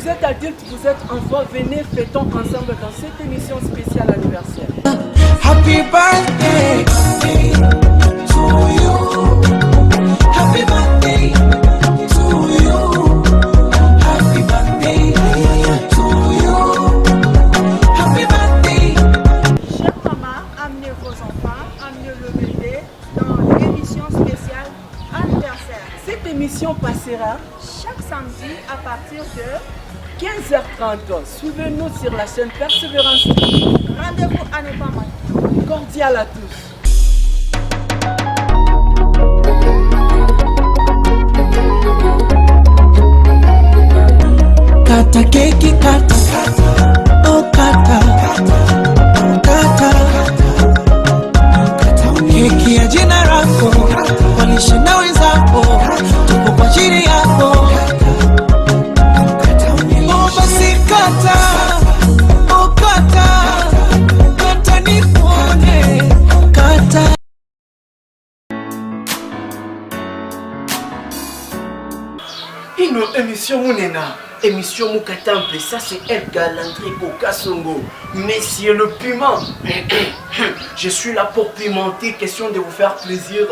Vous êtes adulte, vous êtes enfant, venez fêtons ensemble dans cette émission spéciale anniversaire. Happy birthday to you. Happy birthday to you. Happy birthday to you. Happy birthday. Chère maman, amenez vos enfants, amenez le bébé dans l'émission spéciale anniversaire. Cette émission passera Chaque samedi à partir de 15h30. Suivez-nous sur la chaîne Persévérance. rendez-vous à ne pas manquer. Cordial à tous. Kata keki kata, oh kata, kata, keki ya jina lako, walishe na wenzako, tuko kwa ajili yako. Oh basi kata, oh kata, kata nikuone, kata. Une émission Mounena, émission Moukatampe, ça c'est Edgar Landry Kokasongo. Messieurs le piment, je suis là pour pimenter, question de vous faire plaisir.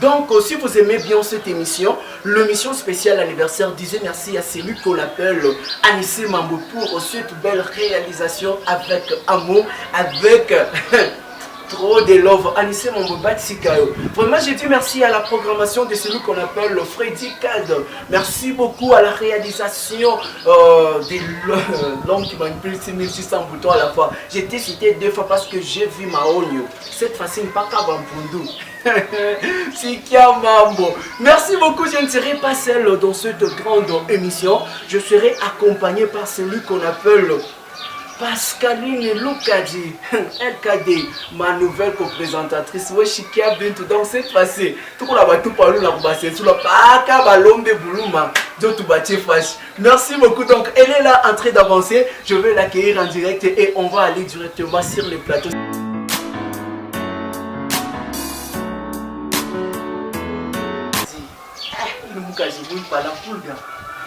Donc si vous aimez bien cette émission, l'émission spéciale anniversaire, disait merci à celui qu'on appelle Anissé Mambo pour cette belle réalisation avec amour, avec... trop de love, Anissé Mambobat Sikayo. Vraiment, j'ai dit merci à la programmation de celui qu'on appelle Freddy Cad. Merci beaucoup à la réalisation de l'homme qui manipule 6600 boutons à la fois. J'ai été cité 2 fois parce que j'ai vu ma onio. Cette fois-ci, pas Kabampundu. Sikia Mambo. Merci beaucoup, je ne serai pas seul dans cette grande émission. Je serai accompagné par celui qu'on appelle Pascaline Loukadi, LKD, ma nouvelle co-présentatrice. Ouais, Chikia Bintou. Donc cette fois-ci, tout le monde parle la basse sur la paka balom de Boulouma. Merci beaucoup. Donc elle est là en train d'avancer. Je vais l'accueillir en direct et on va aller directement sur le plateau.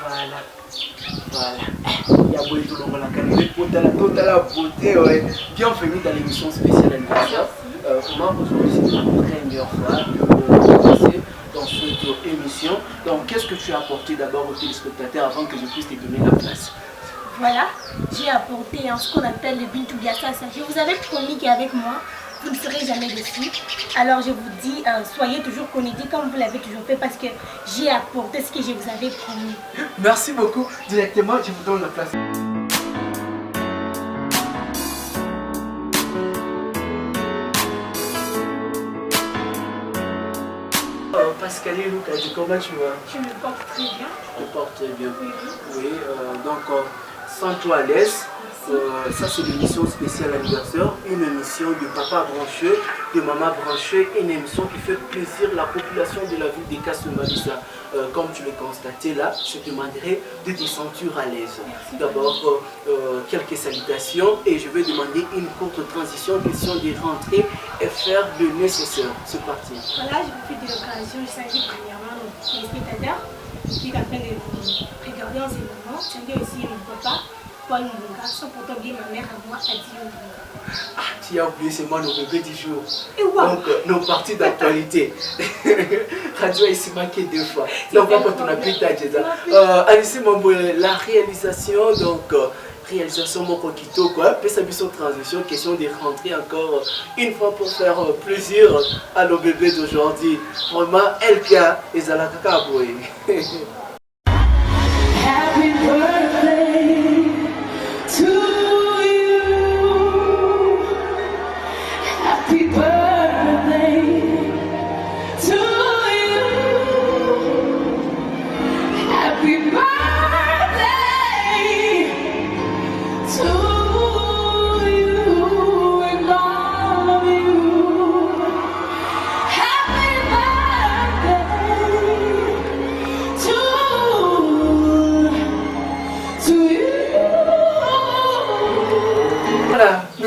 Voilà. Voilà. Bienvenue dans l'émission spéciale anniversaire. Moi aujourd'hui c'est la première fois de passer dans cette émission. Donc qu'est-ce que tu as apporté d'abord aux téléspectateurs avant que je puisse te donner la place? Voilà, j'ai apporté ce qu'on appelle le Bintou Biassa. Je vous avais promis qu'avec moi, vous ne serez jamais déçus. Alors je vous dis, soyez toujours connectés comme vous l'avez toujours fait parce que j'ai apporté ce que je vous avais promis. Merci beaucoup. Directement, je vous donne la place. Pascaline Loukadi, comment tu vas? Je me porte très bien. Je me porte très bien. Oui. Oui, donc sens-toi à l'aise. Ça c'est l'émission spéciale anniversaire, une émission de papa brancheux, de maman brancheux, une émission qui fait plaisir à la population de la ville de Kasumbalissa. Comme tu l'as constaté là, je te demanderai de te sentir à l'aise. D'abord, quelques salutations et je vais demander une courte transition, question de rentrer et faire le nécessaire. C'est parti. Voilà, je profite de l'occasion, je salue premièrement nos téléspectateurs qui sont en train de regarder en ce moment. Je salue aussi mon papa. Paul Mbunga, sans pourtant oublier ma mère à moi, Adi Mbunga. Ah, tu as oublié seulement nos bébés du jour. Et wow. Donc, nos parties d'actualité. Radio est ici manqué 2 fois. Donc, quand on a pu t'ajouter. Anissé Mambo, la réalisation, donc, réalisation Moko Kito, quoi. Puis ça son transition, question de rentrer encore une fois pour faire plaisir à nos bébés d'aujourd'hui. Vraiment, LK et Zalakaka Aboué. Happy birthday to you. Happy birthday to you. Happy birthday to you and all of you. Happy birthday to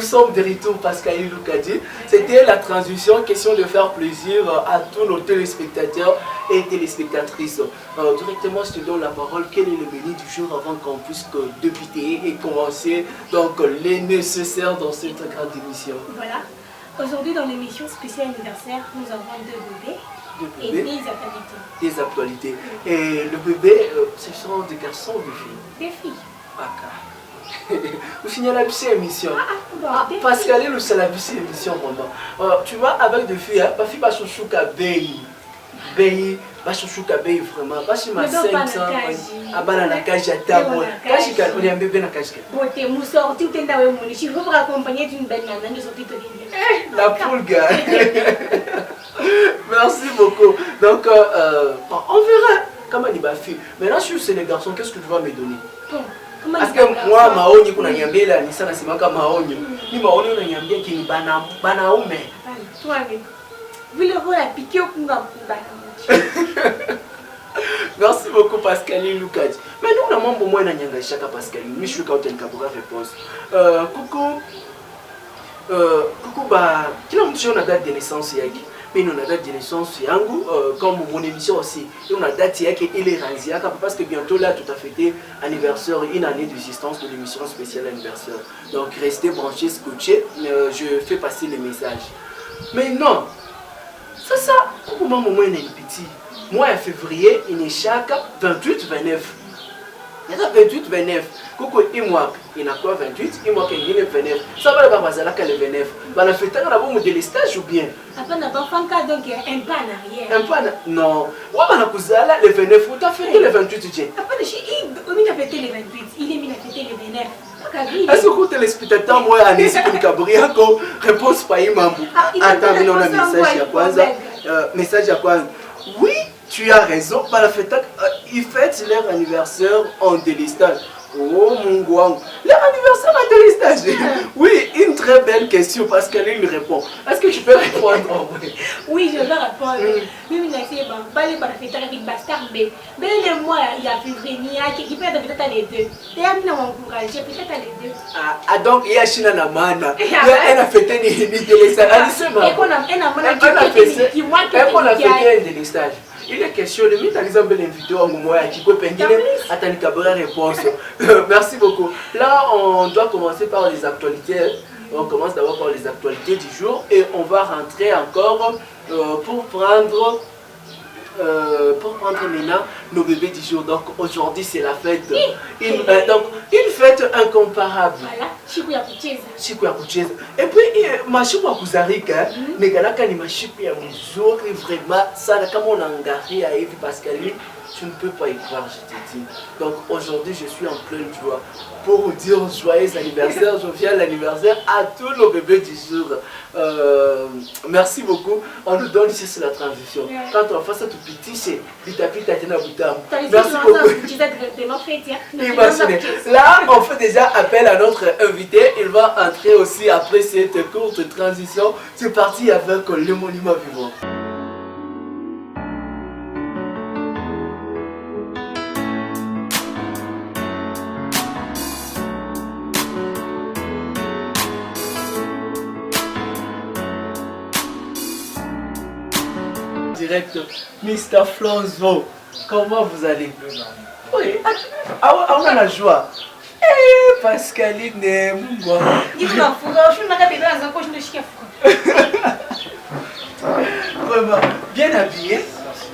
Nous sommes de retour, Pascal Loukadi. C'était la transition, question de faire plaisir à tous nos téléspectateurs et téléspectatrices. Directement, je te donne la parole. Quel est le menu du jour avant qu'on puisse débuter et commencer donc les nécessaires dans cette grande émission? Voilà. Aujourd'hui, dans l'émission spéciale anniversaire, nous avons deux bébés et des actualités. Des actualités. Et le bébé, ce sont des garçons ou des filles? Des filles. Vous signez la petite émission. Pascal, nous c'est la petite émission, maman. Tu vois, avec des filles, ma fille va chouchouka béi. Béi, va chouchouka béi vraiment. Va chez ma 500. Ah, bah, la cage à table. Cage, on est un bébé dans la cage. Bon, t'es moussard, tu t'es dans le monde. Je veux vous accompagner d'une belle nana, nous sommes tous la poule, gars. Merci beaucoup. Donc, on verra comment il va faire. Maintenant, si c'est les garçons, qu'est-ce que tu vas me donner? Parce que moi, maoni kuna niambia la ni sana simanga maoni. Ni maoni unaniambia kini banaume. Toi, vile vola piqué au kunga bana. Merci beaucoup Pascal Loukadi. Mais nous, on a mambo moi na nyanga shaka Pascal. Je suis quand tu as réponse. Coucou. Coucou bah, kila mtu ana date de naissance yake. Mais on a date de naissance yangu comme mon émission aussi. Et on a date yake il est rasé parce que bientôt là tout a fêté anniversaire, une année d'existence de l'émission spéciale anniversaire. Donc restez branchés, scotchés. Je fais passer les messages. Mais non. Ça, comment moi il est petit. Moi en février, il est chaque 28, 29. Il y a 28, 29. Coucou, il a quoi 28? Il y a 29. Ça va le babazala qu'elle est 29. Bah, la fête, on a beau modèle stage ou bien? Après, on n'a pas fait un cas, donc un pas en arrière. Un pas non. Ouais, on a posé là le 29. Tu as fêté le 28, tu après, il a fêté le 28. Il est mis à fêter le 29. Est-ce que vous téléspectateurs, moi, à Nessie Kabriako, réponse pas Imambu? Attends, mais on a un message à quoi? Message à quoi? Oui, tu as raison. Bah, la fête, ils fêtent leur anniversaire en délestage. Oh mon gouang, leur anniversaire en délestage. Oui, une très belle question parce qu'elle lui répond. Est-ce que tu peux répondre? Oui, je vais répondre. Oui, mais c'est bon. Pas les fêter avec Bastard B. Mais le mois, il y a février, qui peut être peut-être les deux. Et elle m'a encouragé, peut-être les deux. Ah, donc il y a China Namana. Elle a fêté ni délestage. Et qu'on a fêté un délestage. Il est question de mettre par exemple l'invité en moi qui peut peindre attendre la réponse. Merci beaucoup. Là, on doit commencer par les actualités. On commence d'abord par les actualités du jour et on va rentrer encore pour prendre maintenant nos bébés du jour. Donc aujourd'hui c'est la fête. Donc une fête incomparable. Voilà, Chiku ya kucheza. Et puis mashiku ya kuzarika, negalaka ni mashiku ya mzuri vraiment sana kama unaangalia hivi parce que tu ne peux pas y croire, je te dis. Donc aujourd'hui je suis en pleine joie pour vous dire joyeux anniversaire, jovial anniversaire à tous nos bébés du jour. Merci beaucoup. On nous donne ici sur la transition. Quand on fait ça tout petit, c'est Pitapita Tena Boutam. Merci beaucoup. Là, on fait déjà appel à notre invité. Il va entrer aussi après cette courte transition. C'est parti avec le monument vivant. Direct, Mr. Flonzo, comment vous allez? Oui, on a la joie. Eh, Pascaline, vraiment, bien habillé.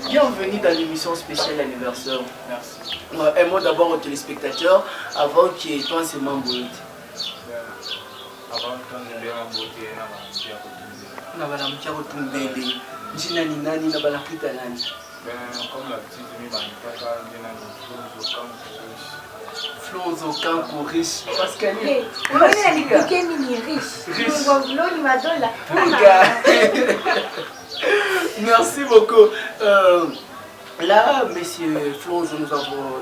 Bienvenue dans l'émission spéciale anniversaire. Merci. Un mot d'abord aux téléspectateurs avant qu'ils pensent à Mamboïd. Avant Jina ni nani na banakuita nani? Comme l'habitude, Flonzo Kanko riche. Pascal. On est les mini riche. Merci beaucoup. Là, monsieur Flonzo,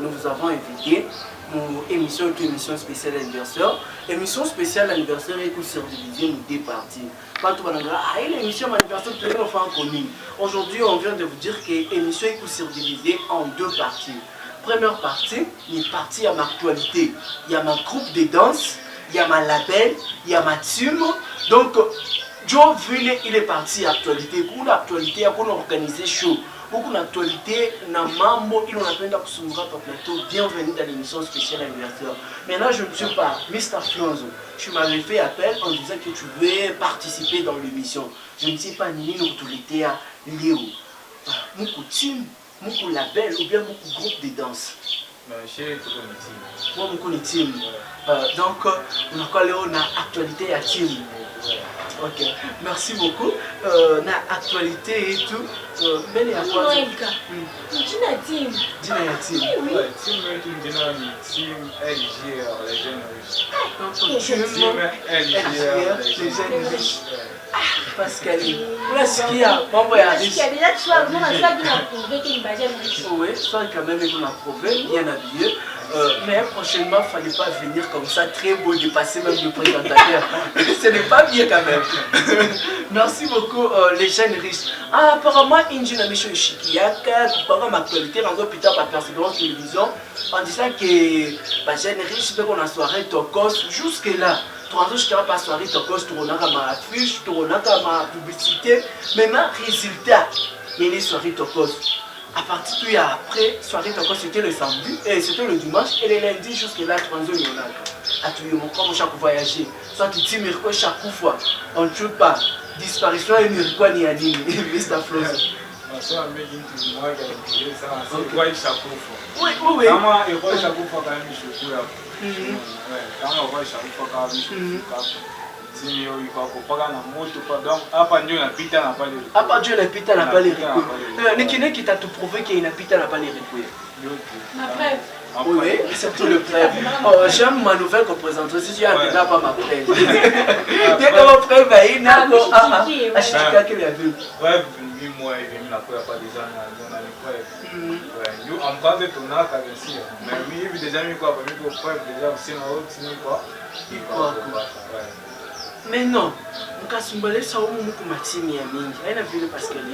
nous vous avons invité pour émission spéciale anniversaire. Émission spéciale anniversaire est subdivisée en deux parties. L'émission anniversaire de l'enfant commune. Aujourd'hui, on vient de vous dire que l'émission est subdivisée en deux parties. Première partie, une partie à ma actualité. Il y a ma groupe de danse il y a ma label, il y a ma team. Donc, Joe Ville, il est parti actualité. Pour l'actualité, on a organisé show. Beaucoup d'actualité, na mambo, il en a plein d'absumura par plateau. Bienvenue dans l'émission spéciale anniversaire. Maintenant, je ne suis pas Mr. Flonzo. Tu m'avais fait appel en disant que tu veux participer dans l'émission. Je ne sais pas ni nous tous les à Léo. Mon team, mon label ou bien mon groupe de danse. Moi, mon team. Donc, on a quoi on a actualité à team. Ok, merci beaucoup. On a actualité et tout. Mais il y a quoi? Dina team. Dina team. Oui. Team LGR, les jeunes riches. Donc, team LGR, les jeunes riches. Pascal, est-ce qu'il y a bon voyage? Parce qu'il y a déjà tu vois, moi, je suis bien prouvé qu'il y a jeune riche. Oui, soit quand même qu'on a prouvé, bien habillé. Mais prochainement, il ne fallait pas venir comme ça, très beau, dépasser même le présentateur. Ce n'est pas bien quand même. Merci beaucoup, les jeunes riches. Ah, apparemment, Inji n'a mis Chikiaka, pour ma actualité, dans l'hôpital par persévérance télévision, en disant que les jeunes riches, on a soirée Tokos, jusque-là. Je ne pas soirée Tokos, tu as ma affiche, tu as ma publicité. Maintenant, résultat, il y a les soirées Tokos. À partir de après, soirée Tokos, c'était le samedi, et c'était le dimanche, et le lundi jusque-là, 3 heures, il y en a. À tout le monde, comme chaque voyager, soit tu dis, mais chaque fois, on ne joue pas. Disparition et miracle ni anime, Mr. Floz. Oui, oui, oui. Hapa ndio inapita na pale. Hapa ndio inapita na pale riko. Ni kile kitatuprouver qu'il inapita na pale riko. Ma preuve. Oui, c'est tout le preuve. J'aime ma nouvelle représentation, si tu as déjà pas ma preuve. Tu as ma preuve à Inako. Ashika qu'il y a vu. Ouais, moi, il n'a pas déjà dans la preuve. Nous, en bas de ton arc, mais oui, il déjà mis quoi, mais pour preuve déjà aussi dans l'autre, sinon quoi. Mais non, mukasumbale sawo muku matini ya mingi. Haina vile Pascal.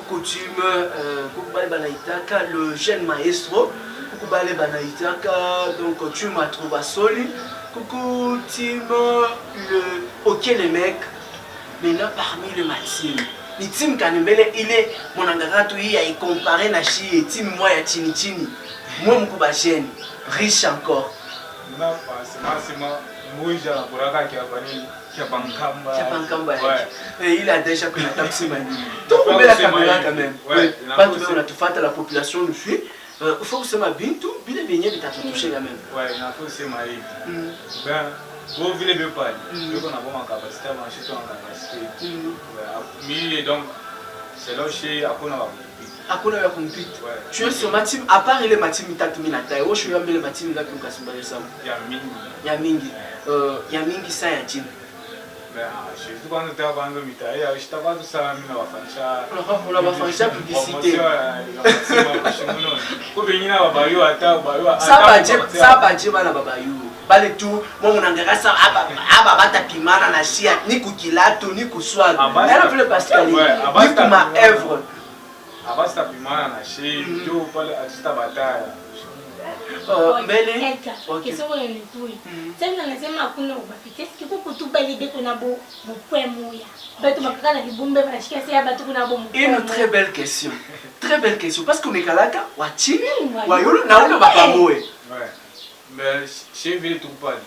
Coutume, kukubale banaitaka le jeune maestro, kukubale banaitaka donc tu m'as trouvé soli. Coucutime le OK les mecs. Maintenant parmi le matine. Ni team kanembele ile monangarato hii ya comparer na shi team moi ya chini chini. Moi mukuba jeune, riche encore. Non, c'est moi. Moi, j'ai la bourraga qui a banni. Il a déjà que la taxi manie. Donc, on met la caméra quand même. Pas tout on a tout fait à la population nous suit. Il faut que ça m'habille tout, bien bien de toucher quand même. Ouais, il faut que c'est ma vie. Ben, vous voulez bien parler. Donc, on a vraiment ma capacité à marcher sur la capacité. Mais donc, c'est là où je suis à Kona. Akuna ya compete. Tu es sur ma team, à part les ma team itatu minata. Je suis ambele ma team là pour kasumba ça. Ya mingi. Ya mingi. Ya mingi ça ya team. Ben, je suis quand on était avant de mitailler, je t'avais pas tout ça mis dans la fancha. On a fancha publicité. Pour venir à Babayou ata ça badje bana Babayou. Bale tout, moi on engara ça aba bata pimana na chia ni kukilato ni kuswag. Elle a fait le Pascal. Ni kuma œuvre. Abasta pimana na chez Joe pale atista bataya. Mbele. Question on est tout. C'est bien nasema hakuna ubafite. Siku kutubali beko na bo poème ya. Beto makaka na libumbe banashika sia batu kuna bo. Une très belle question. Très belle question parce qu'on est kalaka wachini wayulu na ule bapamoe. Ouais. Mais chez vile tout pale.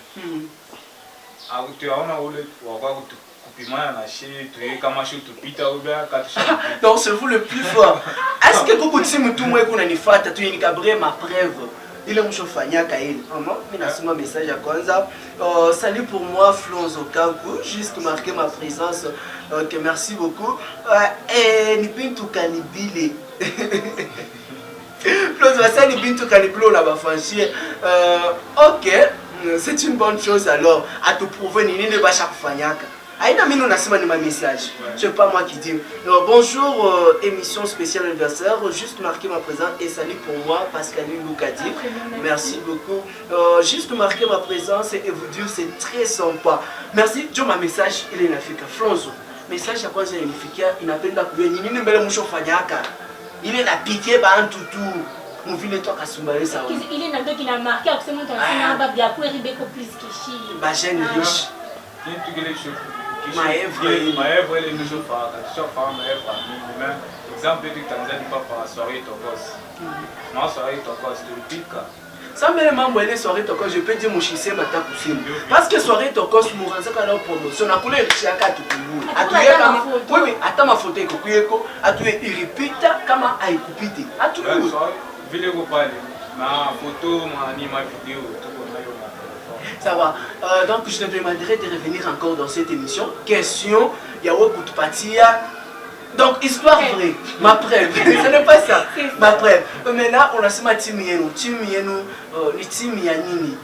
Tu aona ule wakwa kupimana na chez tu kama shu tupita ubia katusha. Donc c'est vous le plus fort. Est-ce que beaucoup de simu tout moi kuna nifata tu ni kabre ma preuve. Il est mchofanyaka ile. Maman, mimi nasoma message ya kwanza. Salut pour moi Flonzo Kanku, juste marquer ma présence. OK, merci beaucoup. Et ni bintu kanibile. Flonzo ça ni bintu kanibile la ba franchir. OK, c'est une bonne chose alors à te prouver ni ne ba chaque fanyaka. Aïna mino nasema ni ma message. C'est pas moi qui dis. Bonjour, émission spéciale anniversaire. Juste marquer ma présence et salut pour moi Pascal Loukadi. Merci beaucoup. Juste marquer ma présence et vous dire c'est très sympa. Merci. Joe ma message il est nafika. Flonzo. Message à quoi c'est nafika. Il n'appelle pas que ni mbele msho fanyaka. Il est la piqué ba un toutou. mon ville toi Kasumbalé ça. Il est dans qui n'a marqué que c'est mon temps c'est bien pour Rebecca plus que chi. Bah jeune riche. Il y a tout les choses. Maèvre elle est toujours femme, mais exemple du Tanzanie pas par soirée tokos. Ma soirée tokos de pica. Ça même moi soirée tokos je peux dire mon chissé mata kusimo. Parce que soirée tokos muranza kana promotion na kule chaka tukungu. Atuye kama oui ata mafoto ikokuyeko atuye iripita kama aikupite. Atuye vile ko pale na photo ma ni ma vidéo tout ça va. Donc je te demanderai de revenir encore dans cette émission. Question, Yawo Koutupatia. Donc histoire vraie, ma preuve. Ce n'est pas ça, ma preuve. Maintenant on a ce team yenu. Team yenu, ni team yanini.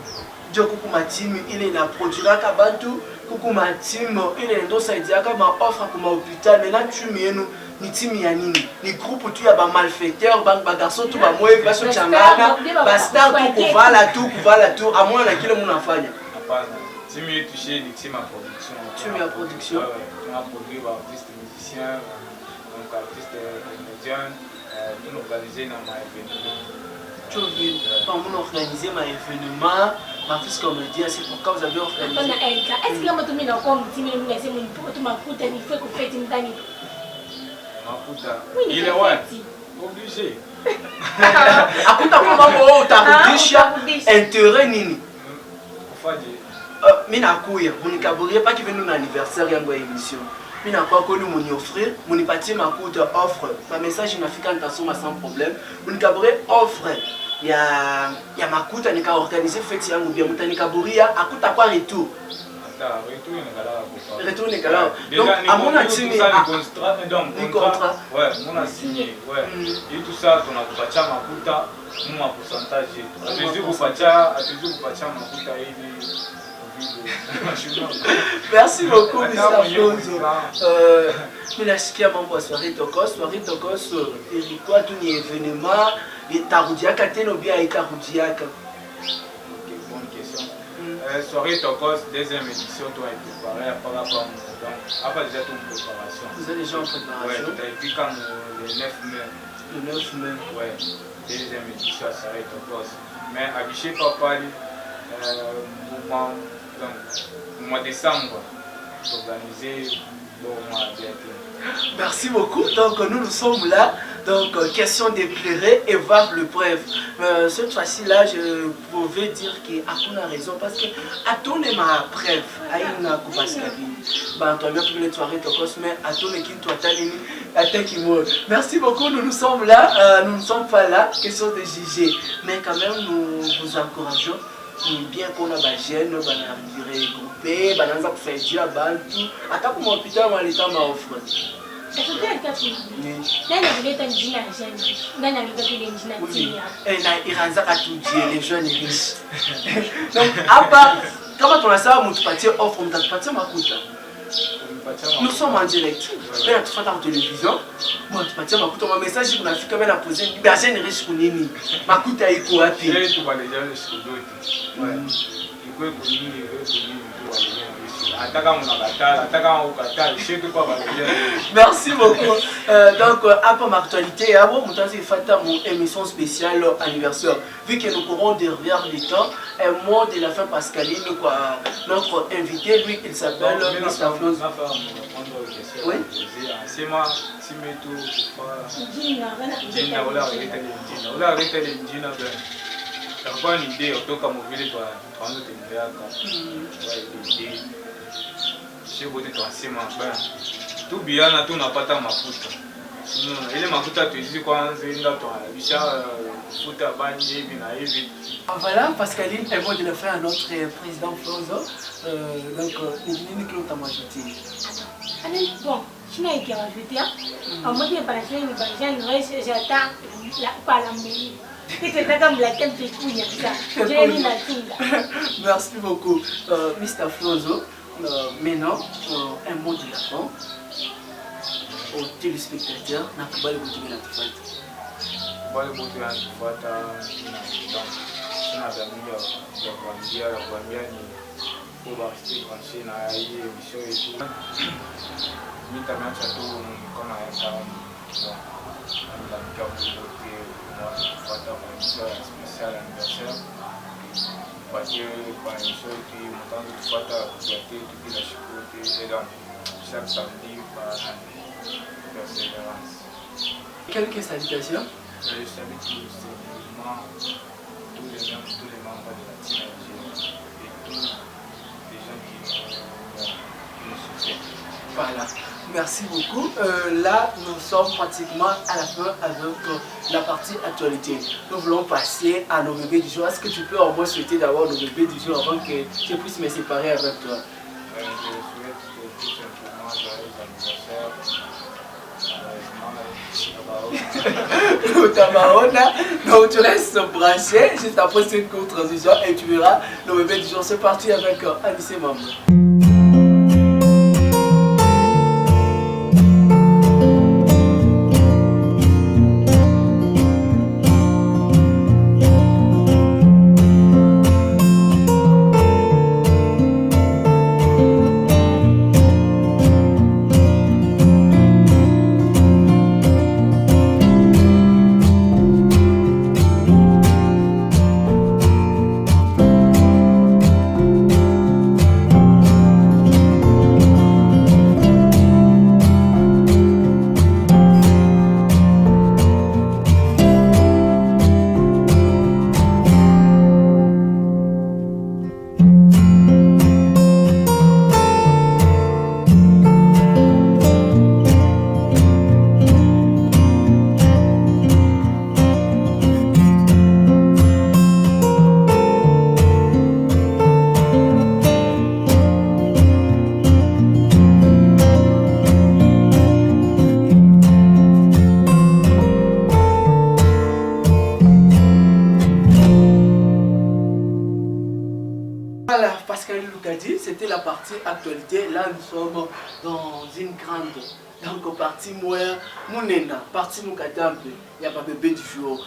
Dio Kukuma team, il est la produira Kabantu. Kukuma team, il est dans sa diaka ma offre comme hôpital. Maintenant team yenu. Ni team yanini. Ni groupe tu y a ba malfaiteur, ba garçon tout ba moi ba so changana, ba star tout kuvala tout à moins na kile munafanya. Tu m'y touché, ni team à production. Tu m'y à production. On a produit artistes musiciens, donc artistes comédiens, nous organiser dans ma événement. Tu as vu, on organiser ma événement, ma fils comédien, c'est pourquoi vous avez organisé. Est-ce que vous avez encore un petit peu de ma foute, il faut que vous faites une dame. Oui, il est ouais. Obligé. Akuta comment tu as intérêt nini. Mina kuya, munikaburia pas qui venu mon anniversaire yango émission. Mina kwa ko nous offrir, muni pati makuta offre. Ma message inafika ntasoma sans problème. Munikaburia offre. Ya makuta nika organiser fête yangu bien mutanikaburia akuta kwa retour. Retour Nicolas. Donc, à mon avis, donc, contrat. Ouais, mon a signé. Ouais. Et tout ça, on a pas tcha makuta, mon pourcentage. À mesure où pas tcha makuta, merci beaucoup, Mr. Flozo. Mais ce mambo soirée tokos, il quoi tout ni événement, et taroudiaka teno bien et taroudiaka. Soirée tokos, deuxième édition, toi est préparé par rapport à après déjà toute préparation. Vous êtes déjà en préparation? Ouais, tu as été comme le 9 mai. Le 9 mai? Ouais, deuxième édition à soirée tokos. Mais à Vichy Papa, au mois de décembre, organiser le mois de. Merci beaucoup. Donc nous sommes là. Donc question d'éclairer et voir le preuve. Cette fois-ci là, je pouvais dire qu'Aton a raison parce que Aton est ma preuve. Aïna Koupaskali. Bah toi bien pour les soirées tokos, mais Aton est qui toi talini, Aton qui meurt. Merci beaucoup. Nous sommes là. Nous ne sommes pas là. Question de juger. Mais quand même nous vous encourageons. Bien qu'on a des jeunes, on a regroupé, on a fait du tout. Attends pour mon putain, on a l'état m'a offert. Est-ce que tu as un les jeunes riches. Donc, à part, comment on a ça, on a offre, on a ma coûte. Nous sommes en direct. On a tout fait en télévision. Bon, tu peux dire, ma message, on a fait comme elle a posé. Ben, j'ai une riche pour Nini. Ma coûte a écho à pied. Merci beaucoup. Donc, après ma actualité, avant mon émission spéciale anniversaire, vu que nous courons derrière les temps, un mot de la fin Pascaline, notre invité, lui, il s'appelle Mr. Floz. Oui. C'est moi, si me pas une idée, en tout cas, mon village doit prendre des idées. Je vais vous dire, tout bien, tout n'a pas tant ma foute. Il est ma foute à te dire quoi, c'est une date, foute à bannier, voilà, Pascaline, elle va de le faire à notre président Flozo. Donc, il dit que l'on t'a majorité. Bon, je n'ai pas rajouté. En mode de balancement, j'attends pas la mouille. Merci beaucoup, Mr. Flozo. Maintenant, un mot de la fin aux téléspectateurs. N'a pas le goût de la fête. Pas le goût de la fête. kufuata maisha ya special anniversaire patie maisha yetu mtanzo kufuata kufuatia tu kila siku tu ila chaque samedi par persévérance. Quelques salutations. Je salue tous les membres de la team Alger et tous les gens qui nous soutiennent. Voilà, merci beaucoup. Là, nous sommes pratiquement à la fin avec la partie actualité. Nous voulons passer à nos bébés du jour. Est-ce que tu peux au moins souhaiter d'avoir nos bébés du jour avant que je puisse me séparer avec toi? Je souhaite tout simplement joyeux anniversaire. Tamarona, donc tu restes branché juste après cette courte transition et tu verras nos bébés du jour. C'est parti avec Anissé Mambo. Voilà, Pascal Loukadi, c'était la partie actualité. Là, nous sommes dans une grande, donc partie Mounena, partie Moukatampe. Il n'y a pas bébé du jour.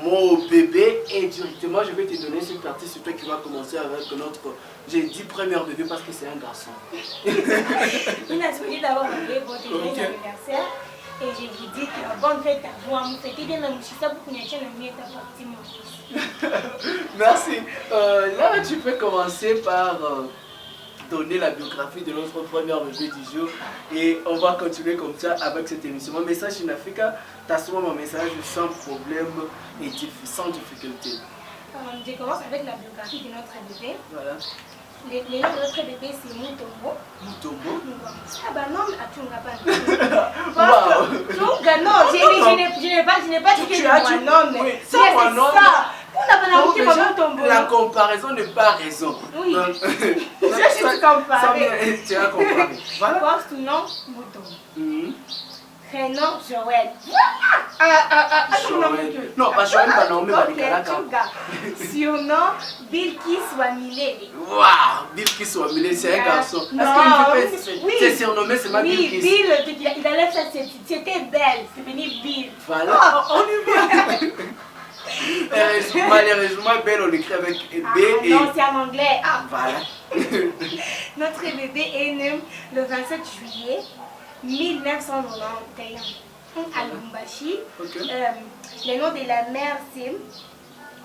Mon bébé, et directement, je vais te donner cette partie. C'est toi qui vas commencer avec notre, j'ai dit premier bébé parce que c'est un garçon. On a souhaité d'avoir un bébé pour votre anniversaire. Et je vous dis que bonne fête à vous. Vous fêtez bien la mouchissa pour qu'on ait un mieux partie mon fils. Merci. Là, tu peux commencer par donner la biographie de notre premier bébé du jour. Et on va continuer comme ça avec cette émission. Mon message en Afrique, t'as souvent mon message sans problème et sans difficulté. Je commence avec la biographie de notre bébé. Voilà. Le nom de notre bébé c'est Mutombo. Mutombo? Ah bah non, tu ne pas. Wow. Non, je n'ai pas dit que c'est mon nom. Mais c'est ça. La comparaison n'est pas raison. Oui. Donc, je suis comparée. Tu as comparé. Voilà. Poste nom Mutombo. Prénom Joël. Joël. Non, pas Joël, pas non, mais surnom Bilkis Wamilele. Waouh, Bilkis Wamilele, c'est un garçon. Est-ce qu'il peut se surnommer seulement Bilkis? Oui, Bill, il allait faire cette petite. C'était belle, c'est venu Bill. Voilà, on y va. Malheureusement, Belle, on l'écrit avec B et... Non, c'est en anglais. Voilà. Notre bébé est né le 27 juillet 1991 à Lubumbashi. Okay. Le nom de la mère c'est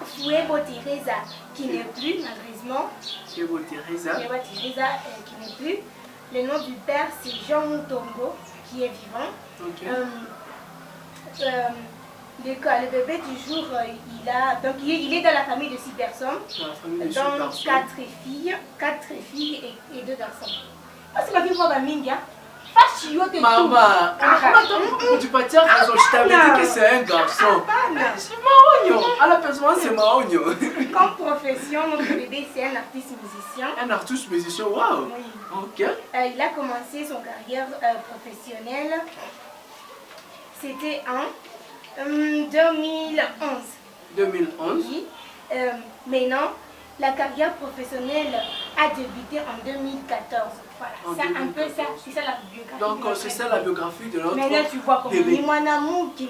Fouebo Teresa qui n'est plus malheureusement. Fouebo Teresa. Fouebo Teresa qui n'est plus. Le nom du père c'est Jean Mutombo qui est vivant. Okay. Le bébé du jour, il est dans la famille de 6 personnes. Donc 4 filles et 2 garçons. C'est ma fille pour Minga. Maman, tu peux dire raison, je t'avais dit que c'est un garçon. C'est marrant, à la personne c'est marrant. Comme profession, notre bébé c'est un artiste musicien. Un artiste musicien, waouh. Oui. Ok. Il a commencé son carrière professionnelle. C'était en 2011. 2011. Oui. Maintenant, la carrière professionnelle a débuté en 2014. Voilà, c'est un peu ça, c'est ça la biographie. Donc c'est ça la biographie de notre bébé. Maintenant tu vois comment bébé. Ni mon amour qui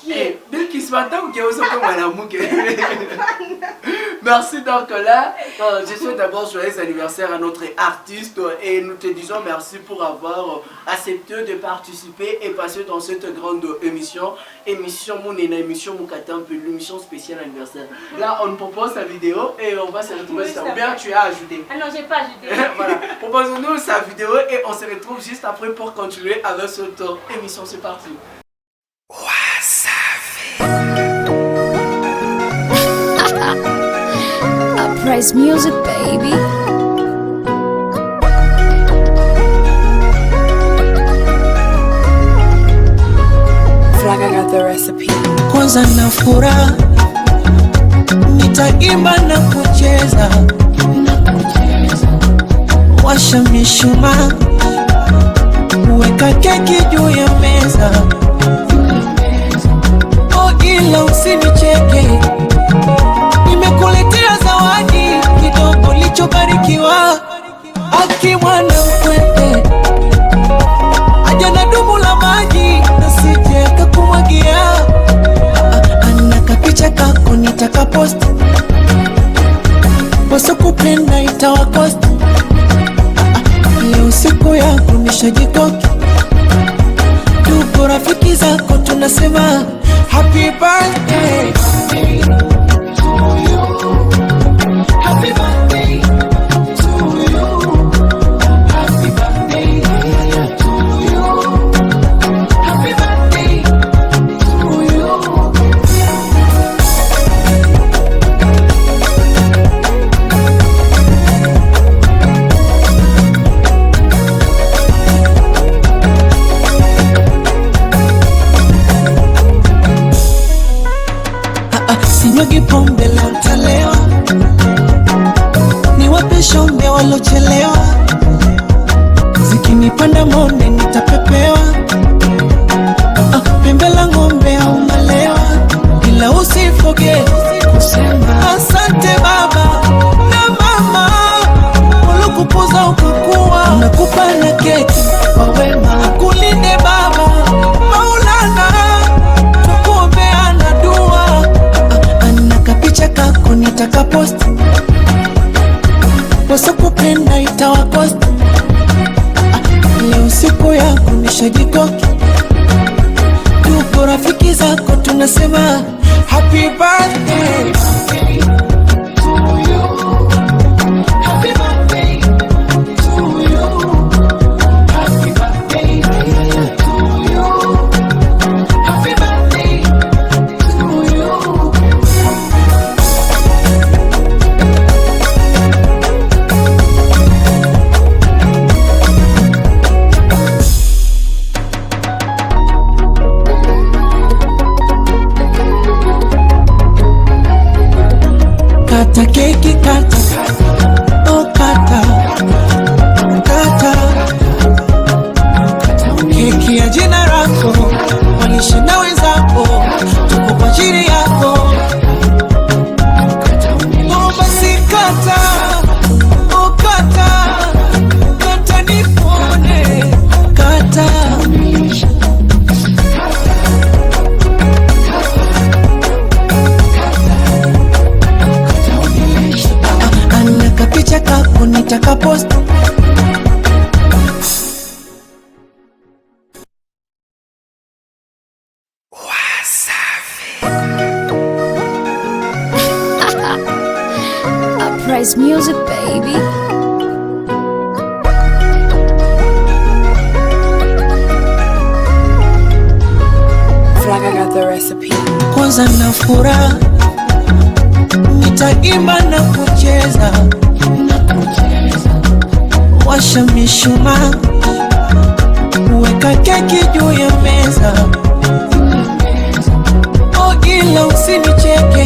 Bilkis Madame qui est aussi comme Madame. Merci donc là. Je souhaite d'abord joyeux anniversaire à notre artiste et nous te disons merci pour avoir accepté de participer et passer dans cette grande émission. Émission Mounena, émission Moukatampe, l'émission spéciale anniversaire. Là, on propose sa vidéo et on va se retrouver. Oui, ou bien tu as ajouté. Ah non, j'ai pas ajouté. Voilà, propose-nous sa vidéo et on se retrouve juste après pour continuer avec cette émission. C'est parti. Uprise music, baby. Flag, I got the recipe. Kwanza na furaha, nitaimba na kucheza. Washa mishumaa, weka keki juu ya meza. Oh, ila usinicheke, nimekuletea zawadi kidogo lichobarikiwa. Aki mwana mkwete, aja na dumu la maji nasije kakumwagia. Anaka picha kako nitaka post, waso kupenda itawakost. Leo siku yako nishajikoki, tuko rafiki zako tunasema happy birthday to you. Happy birthday to you. Happy birthday to you. Happy birthday to you. Sinyagi pombe leo ntalewa, niwape shombe walochelewa. Zikinipanda monde nitapepewa, pembe la ng'ombe au malewa. Ila usifoge kusema asante baba na mama, walokukuza ukakuwa. Nakupa na keki kwa wema, kulinde baba Maulana, tukuombeana dua. Kapicha kako nitaka post, waso kupenda itawakost. Leo siku yako nishajikoki, tuko rafiki zako tunasema happy birthday to you. Happy birthday to you. Happy birthday to you. Happy birthday to you. Kata keki kata, oh kata, kata. Keki ya jina lako, walishinda wenzako, tuko kwa ajili yako. Oh basi kata, oh kata, kata nipone, kata. Kapicha kako nitaka post, Uprise music, baby. Flag, I got the recipe. Kwanza na furaha, nitaimba na kucheza. Washa mishumaa, weka keki juu ya meza. Oh, ila usinicheke,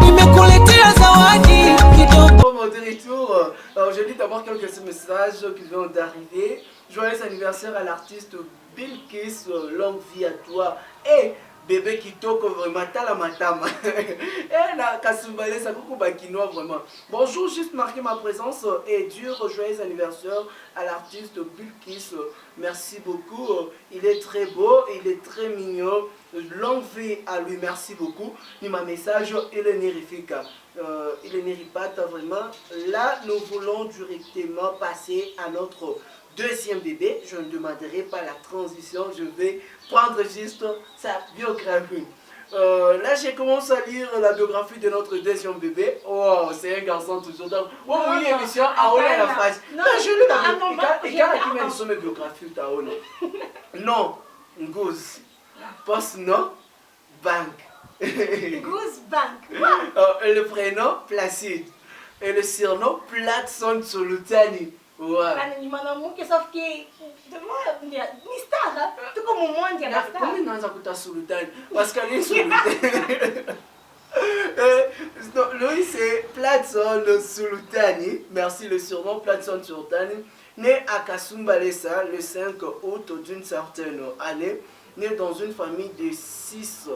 nimekuletea zawadi kidogo. Bon, de retour, je lis d'abord quelques messages qui viennent d'arriver. Joyeux anniversaire à l'artiste Bilkis, longue vie à toi. Et bébé kitoko vraiment tala matama. Et na kasumbale ça coucou bakinois vraiment. Bonjour, juste marquer ma présence et dire joyeux anniversaire à l'artiste Bilkis. Merci beaucoup. Il est très beau, il est très mignon. longue vie à lui, merci beaucoup. Ni ma message, il est nérifique. Il n'est pas vraiment. Là, nous voulons directement passer à notre deuxième bébé. Je ne demanderai pas la transition, je vais prendre juste sa biographie. Là, j'ai commencé à lire la biographie de notre deuxième bébé. Oh, c'est un garçon toujours. Donc, oh oui, émission, à la phrase. Non, je lu la biographie. Et quand il m'a dit biographie, non, Ngouz. Poste non, Bank. Goose Bank. Le prénom, Placide. Et le surnom, Platson Solutani. Ouais. Sauf que, mystère, tout comme au monde, il y a la comment il y a Solutani? Parce qu'elle est Solutani. Lui, c'est Platson Solutani. Merci, le surnom, Platson Solutani. Né à Kasumbalesa le 5 août d'une certaine année. Né dans une famille de 6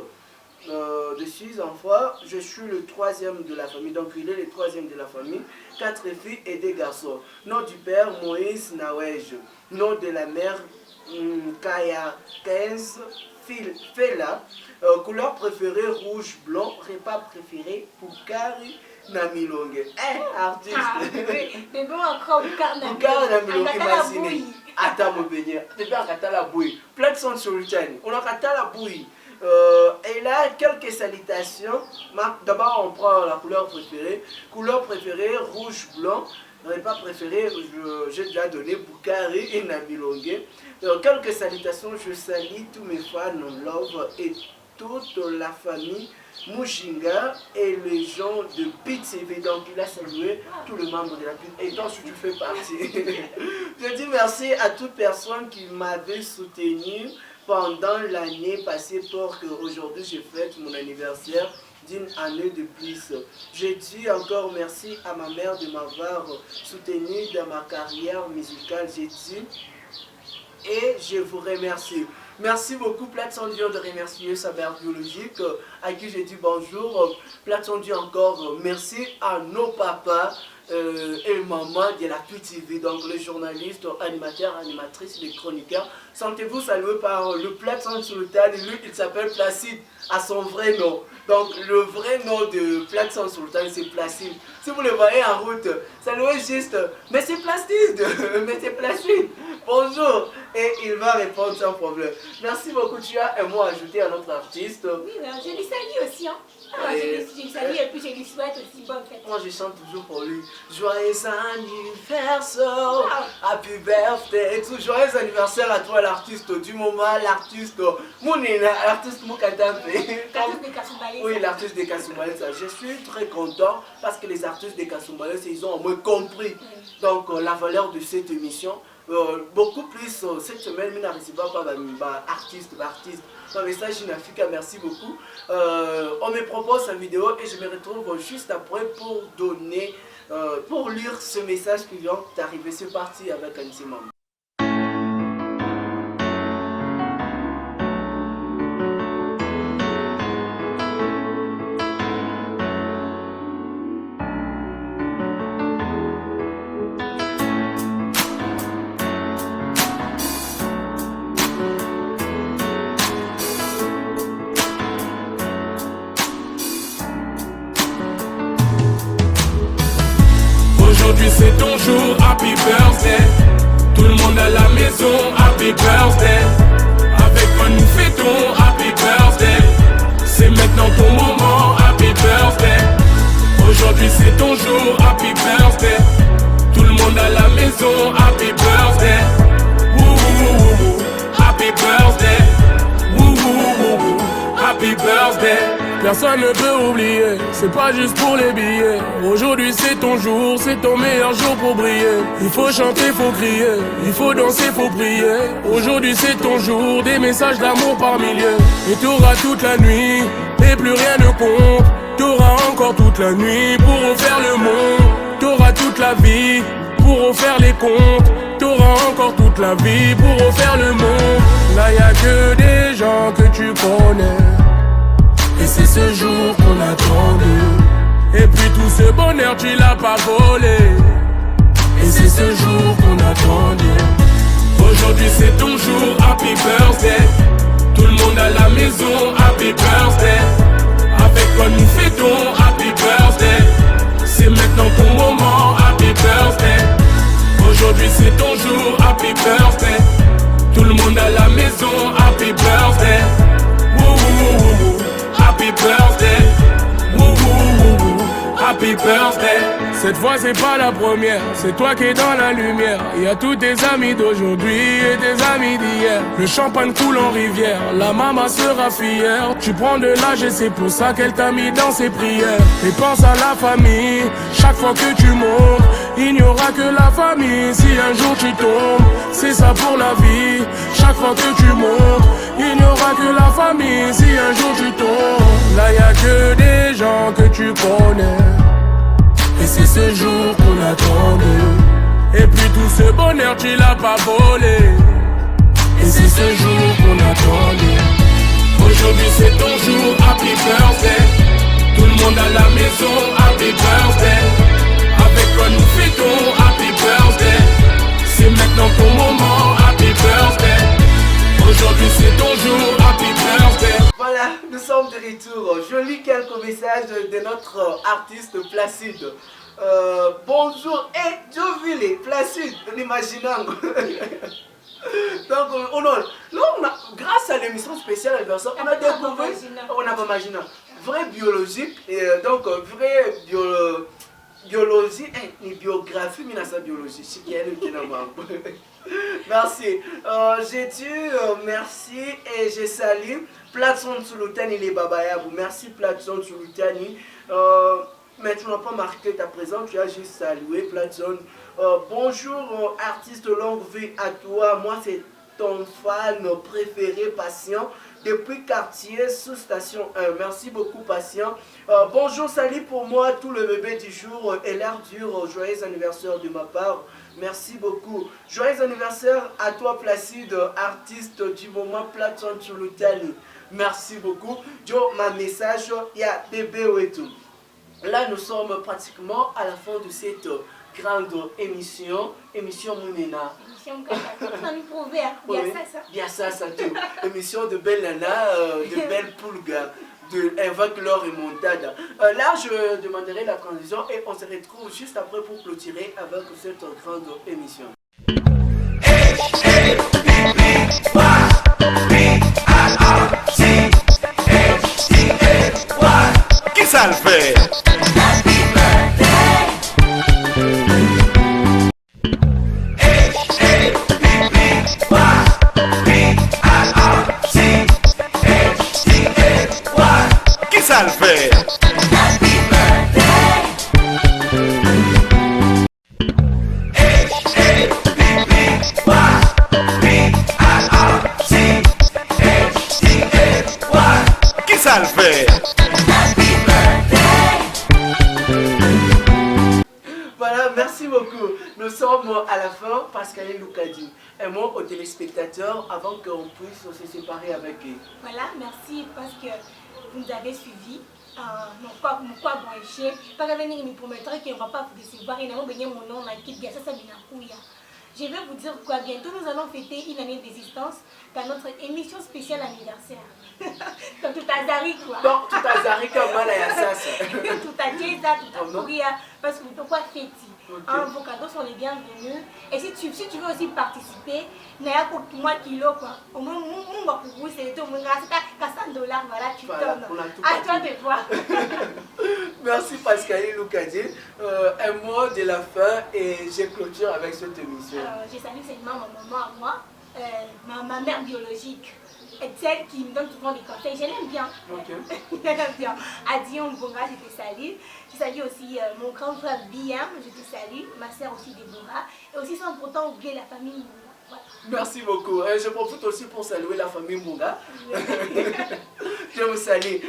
enfants, je suis le troisième de la famille, donc il est le troisième de la famille, 4 filles et 2 garçons. Nom du père, Moïse Nawej. Nom de la mère, Kaya 15, Fela. Couleur préférée, rouge, blanc. Repas préféré, Pukari Namilonge. Artiste. Bébé encore Pukari Namilonge, imagine. Attends, mon beignet. Bébé a gâté la bouille. Platson Solutani. On a gâté la bouille. Et là, quelques salutations. D'abord, on prend la couleur préférée. Couleur préférée, rouge, blanc. Repas préféré, j'ai déjà donné Bukari et Namilonge. Quelques salutations. Je salue tous mes fans love et toute la famille Mujinga et les gens de PIT-TV. Donc il a salué tous les membres de la PIT. Et donc tu fais partie. Je dis merci à toute personne qui m'avait soutenu pendant l'année passée pour qu'aujourd'hui je fête mon anniversaire d'une année de plus. Je dis encore merci à ma mère de m'avoir soutenu dans ma carrière musicale. J'ai dit et je vous remercie. Merci beaucoup Platson Dieu de remercier sa mère biologique à qui j'ai dit bonjour. Platson Dieu encore merci à nos papas et maman de la PTV, donc les journalistes, animateurs, animatrices, les chroniqueurs. Sentez-vous salués par le Platson Sultan. Lui, il s'appelle Placide à son vrai nom. Donc le vrai nom de Platson Sultan, c'est Placide. Si vous le voyez en route, saluez juste, mais c'est Placide, mais c'est Placide. Bonjour. Et il va répondre sans problème. Merci beaucoup, tu as un mot à ajouter à notre artiste. Oui, je lui salue aussi. Hein. Alors, je lui salue et puis je lui souhaite aussi bonne fête. Moi, je chante toujours pour lui. Joyeux anniversaire, happy birthday. Joyeux anniversaire à toi, l'artiste du moment, l'artiste Mounina, l'artiste Moukatampe. L'artiste de Kasumbalesa. Oui, l'artiste de Kasumbalesa. Je suis très content parce que les artistes de Kasumbalesa, ils ont au moins compris donc, la valeur de cette émission. Beaucoup plus cette semaine, je n'ai pas artiste. Dans le message Africa, merci beaucoup. On me propose sa vidéo et je me retrouve juste après pour donner, pour lire ce message qui vient d'arriver. C'est parti avec Anissima. Aujourd'hui c'est ton jour, happy birthday. Tout le monde à la maison, happy birthday. Avec moi nous fêtons, happy birthday. C'est maintenant ton moment, happy birthday. Aujourd'hui c'est ton jour, happy birthday. Tout le monde à la maison, happy birthday. Wouhouhouhou, happy birthday. Wouhouhouhou, happy birthday. Personne ne peut oublier, c'est pas juste pour les billets. Aujourd'hui c'est ton jour, c'est ton meilleur jour pour briller. Il faut chanter, faut crier, il faut danser, faut prier. Aujourd'hui c'est ton jour, des messages d'amour par milliers. Et t'auras toute la nuit, et plus rien ne compte. T'auras encore toute la nuit pour refaire le monde. T'auras toute la vie pour refaire les comptes. T'auras encore toute la vie pour refaire le monde. Là y'a que des gens que tu connais. Et c'est ce jour qu'on attendait. Et puis tout ce bonheur tu l'as pas volé. Et c'est ce jour qu'on attendait. Aujourd'hui c'est ton jour, happy birthday. Tout le monde à la maison, happy birthday. Avec quoi nous fêtons, happy birthday. C'est maintenant ton moment, happy birthday. Aujourd'hui c'est ton jour, happy birthday. Tout le monde à la maison, happy birthday. Woo woo woo woo, happy birthday. Woo woo woo woo, happy birthday. Cette fois c'est pas la première, c'est toi qui es dans la lumière. Il y a tous tes amis d'aujourd'hui et tes amis d'hier. Le champagne coule en rivière, la maman sera fière. Tu prends de l'âge et c'est pour ça qu'elle t'a mis dans ses prières. Et pense à la famille, chaque fois que tu montes, il n'y aura que la famille. Si un jour tu tombes, c'est ça pour la vie. Chaque fois que tu montes, il n'y aura que la famille. Si un jour tu tombes, là y a que des gens que tu connais. Et c'est ce jour qu'on attendait. Et puis tout ce bonheur tu l'as pas volé. Et c'est ce jour qu'on attendait. Aujourd'hui c'est ton jour, happy birthday. Tout le monde à la maison, happy birthday. Avec quoi nous fêtons, happy birthday. C'est maintenant ton moment, happy birthday. Aujourd'hui c'est ton jour, happy birthday. Voilà, nous sommes de retour. Je lis quelques messages de notre artiste Placide. Bonjour et Jovile, Placide, l'imaginant. Donc, grâce à l'émission spéciale anniversaire, on a découvert, on a imaginé, vrai biologique, et donc vrai biologie, et biographie, mais sa biologie, c'est qui est le merci. J'ai dit merci et j'ai salé Platson Sulutani les Babayabou. Merci Platson Sulutani. Mais tu n'as pas marqué ta présence, tu as juste salué Platson. Bonjour artiste, longue vie à toi. Moi c'est ton fan préféré, Patient. Depuis quartier sous station 1. Merci beaucoup, Patient. Bonjour, salut pour moi, tout le bébé du jour et l'air dur. Joyeux anniversaire de ma part. Merci beaucoup. Joyeux anniversaire à toi, Placide, artiste du moment Platson Sulutani. Merci beaucoup. Joe, ma message, il y a bébé et tout. Là, nous sommes pratiquement à la fin de cette grande émission Mounena. Émission Bien ça, tout. Émission de belle nana, de belle poulga, de invoque l'or et montada. Là, je demanderai la transition et on se retrouve juste après pour clôturer avec cette grande émission. Qui ça le fait? Qui ça le fait? Qui ça le fait? Voilà, merci beaucoup. Nous sommes à la fin, Pascal et Lucadi. Un mot aux téléspectateurs avant qu'on puisse se séparer avec eux. Voilà, merci parce que vous nous avez suivis. Mon quoi branché. Pas venir me promettre qu'on ne va pas vous décevoir. Et nous avons mon nom, ma équipe, bien ça, ça vient. Je vais vous dire quoi, bientôt nous allons fêter une année d'existence dans notre émission spéciale anniversaire. Comme tout hasard quoi. Donc tout hasard comme mal à ça. Tout à Jéza, tout à Kouria, parce que vous pouvez fêter. Vos cadeaux sont les bienvenus. Et si tu veux aussi participer, n'ayez pour moi kilo quoi. Au moins, pour vous, c'est au moins $400, voilà, tu donnes. À toi de voir. Merci Pascal et Lucadi. Un mot de la fin et je clôture avec cette émission. Je salue seulement ma maman à moi, ma mère biologique. Et celle qui me donne souvent des conseils, je l'aime bien. Je l'aime bien. Adion Mbonga, je te salue. Je salue aussi mon grand frère Biam, je te salue. Ma soeur aussi Déborah. Et aussi sans pourtant oublier la famille. Voilà. Merci beaucoup. Je profite aussi pour saluer la famille Mbonga. Je vous salue.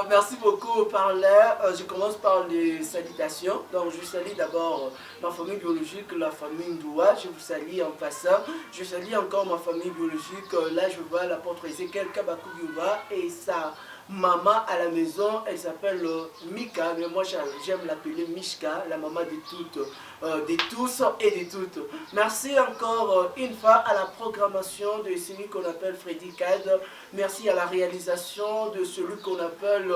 Merci beaucoup. Par là, je commence par les salutations. Donc, je salue d'abord ma famille biologique, la famille Ndoua. Je vous salue en passant. Je salue encore ma famille biologique. Là, je vois la porte Ezekiel Kabakubiouba et sa maman à la maison, elle s'appelle Mika, mais moi j'aime l'appeler Mishka, la maman de toutes, de tous et de toutes. Merci encore une fois à la programmation de celui qu'on appelle Freddy Cad. Merci à la réalisation de celui qu'on appelle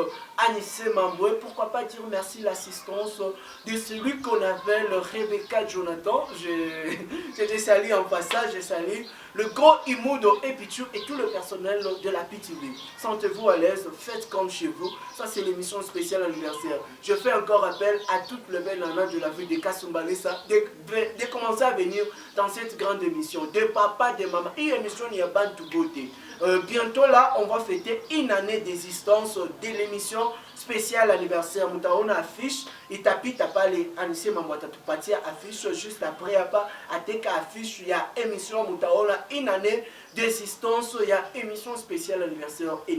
Anissé Mamboué. Pourquoi pas dire merci à l'assistance de celui qu'on appelle Rebecca Jonathan. Je te salue en passage, je salue le gros Imudo et Pichu et tout le personnel de la PTV. Sentez-vous à l'aise, faites comme chez vous. Ça c'est l'émission spéciale anniversaire. Je fais encore appel à toutes les belles nanas de la ville de Kasumbalesa de commencer à venir dans cette grande émission. De papa, de maman. Une émission il y a pas de beauté. Bientôt là, on va fêter une année d'existence de l'émission spéciale anniversaire. Moutaona affiche, et tapis pas les Anissé Mamouata Tupatia affiche juste après à Teka affiche, il y a émission Moutaona une année d'existence, il y a émission spéciale anniversaire et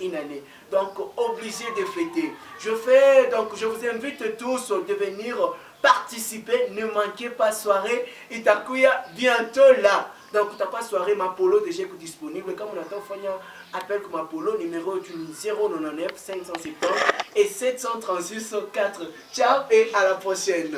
une année. Donc obligé de fêter. Je vous invite tous de venir participer, ne manquez pas soirée Itakuya bientôt là. Donc, tu n'as pas soirée, ma polo déjà disponible. Comme on attend, il y a un appel comme ma polo, numéro 099 570 et 736 4. Ciao et à la prochaine.